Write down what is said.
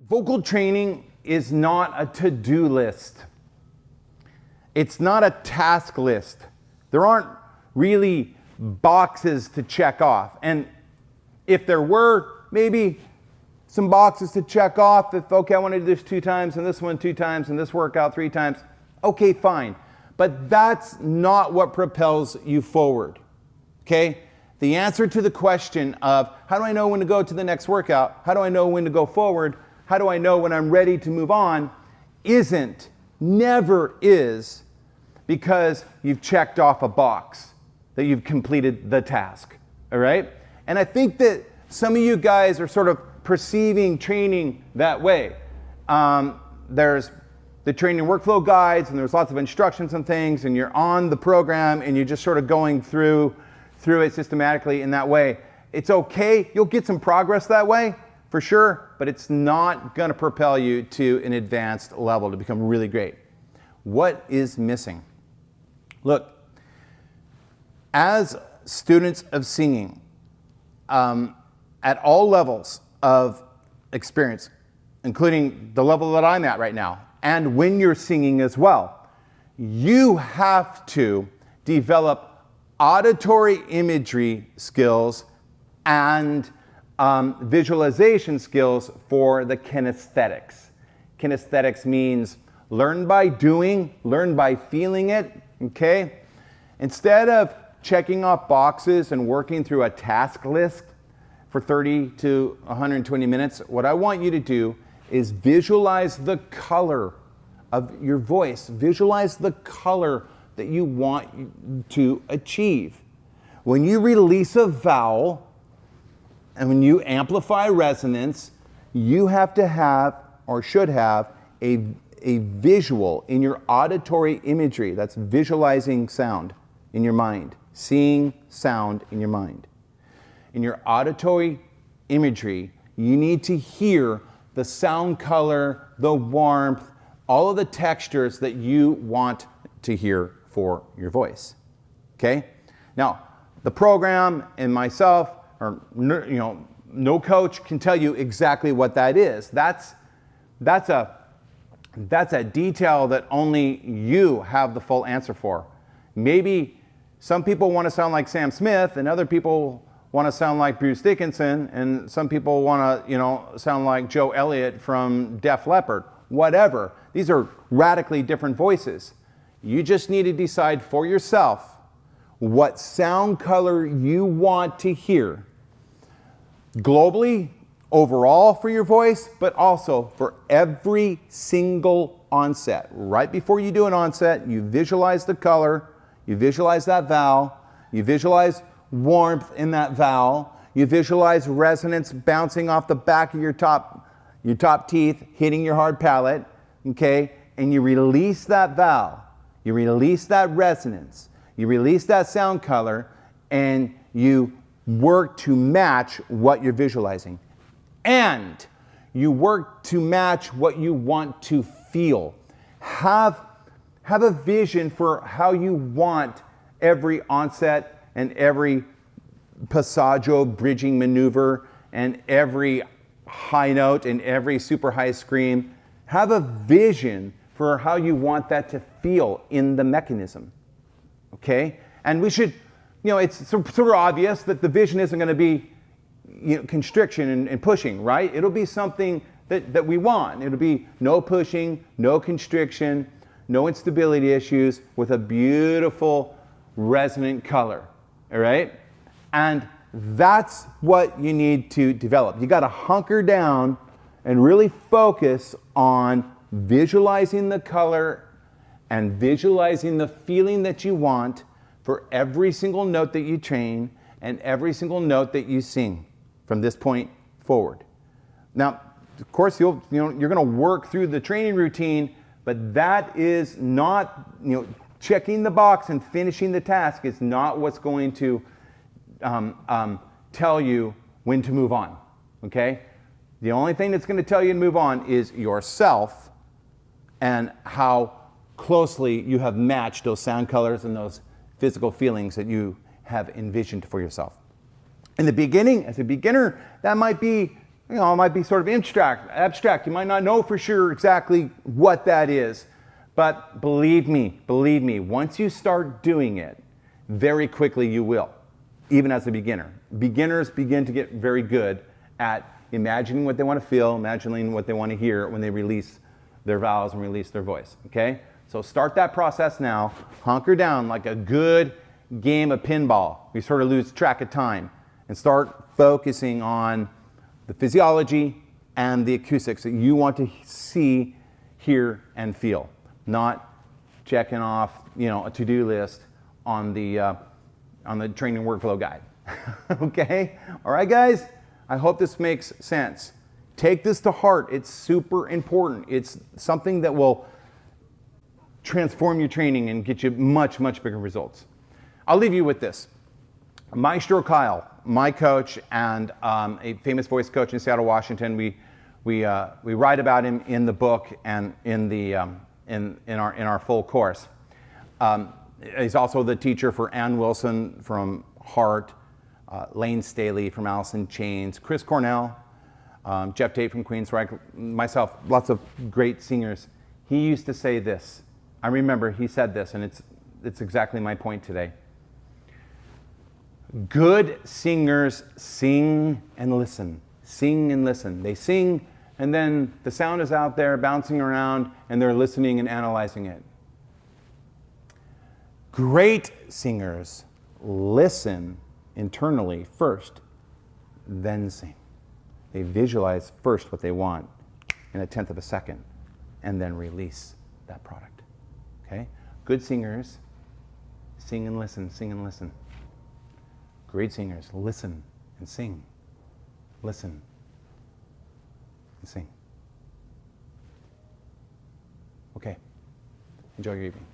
Vocal training is not a to-do list. It's not a task list. There aren't really boxes to check off. And if there were maybe some boxes to check off, if, okay, I want to do this 2 times and this one 2 times and this workout 3 times, okay, fine. But that's not what propels you forward, okay? The answer to the question of how do I know when to go to the next workout? How do I know when to go forward? How do I know when I'm ready to move on? Never is, because you've checked off a box that you've completed the task, all right? And I think that some of you guys are sort of perceiving training that way. There's the training workflow guides, and there's lots of instructions and things, and you're on the program and you're just sort of going through it systematically in that way. It's okay, you'll get some progress that way, for sure, but it's not gonna propel you to an advanced level to become really great. What is missing? Look, as students of singing, at all levels of experience, including the level that I'm at right now, and when you're singing as well, you have to develop auditory imagery skills and visualization skills for the kinesthetics. Kinesthetics means learn by doing, learn by feeling it, okay? Instead of checking off boxes and working through a task list for 30 to 120 minutes, what I want you to do is visualize the color of your voice. Visualize the color that you want to achieve. When you release a vowel and when you amplify resonance, you have to have, or should have, a visual in your auditory imagery. That's visualizing sound in your mind, seeing sound in your mind. In your auditory imagery, you need to hear the sound color, the warmth, all of the textures that you want to hear for your voice, okay? Now, the program and myself, or no coach can tell you exactly what that is. That's a detail that only you have the full answer for. Maybe some people want to sound like Sam Smith, and other people want to sound like Bruce Dickinson, and some people want to, sound like Joe Elliott from Def Leppard. Whatever. These are radically different voices. You just need to decide for yourself what sound color you want to hear. Globally, overall for your voice, but also for every single onset. Right before you do an onset, you visualize the color, you visualize that vowel, you visualize warmth in that vowel, you visualize resonance bouncing off the back of your top teeth, hitting your hard palate, okay? And you release that vowel, you release that resonance, you release that sound color, and you work to match what you're visualizing. And you work to match what you want to feel. Have a vision for how you want every onset and every passaggio bridging maneuver and every high note and every super high scream. Have a vision for how you want that to feel in the mechanism, okay? And we should, it's sort of obvious that the vision isn't going to be constriction and pushing, right? It'll be something that we want. It'll be no pushing, no constriction, no instability issues, with a beautiful resonant color, all right? And that's what you need to develop. You got to hunker down and really focus on visualizing the color and visualizing the feeling that you want for every single note that you train and every single note that you sing from this point forward. Now, of course, you're going to work through the training routine, but that is not, checking the box and finishing the task is not what's going to tell you when to move on, okay? The only thing that's going to tell you to move on is yourself and how closely you have matched those sound colors and those physical feelings that you have envisioned for yourself. In the beginning, as a beginner, that might be it might be sort of abstract. You might not know for sure exactly what that is. But believe me, once you start doing it, very quickly you will, even as a beginner. Beginners begin to get very good at imagining what they want to feel, imagining what they want to hear when they release their vowels and release their voice, okay? So start that process now, hunker down like a good game of pinball. We sort of lose track of time and start focusing on the physiology and the acoustics that you want to see, hear, and feel, not checking off, a to-do list on the training workflow guide. Okay? All right, guys? I hope this makes sense. Take this to heart. It's super important. It's something that will transform your training and get you much, much bigger results. I'll leave you with this. Maestro Kyle, my coach and a famous voice coach in Seattle, Washington. We write about him in the book and in our full course. He's also the teacher for Ann Wilson from Heart, Lane Staley from Alice in Chains, Chris Cornell, Jeff Tate from Queensryche, myself, lots of great singers. He used to say this. I remember he said this, and it's exactly my point today. Good singers sing and listen. Sing and listen. They sing, and then the sound is out there bouncing around, and they're listening and analyzing it. Great singers listen internally first, then sing. They visualize first what they want in 1/10 of a second, and then release that product. Okay? Good singers sing and listen, sing and listen. Great singers listen and sing. Listen and sing. Okay. Enjoy your evening.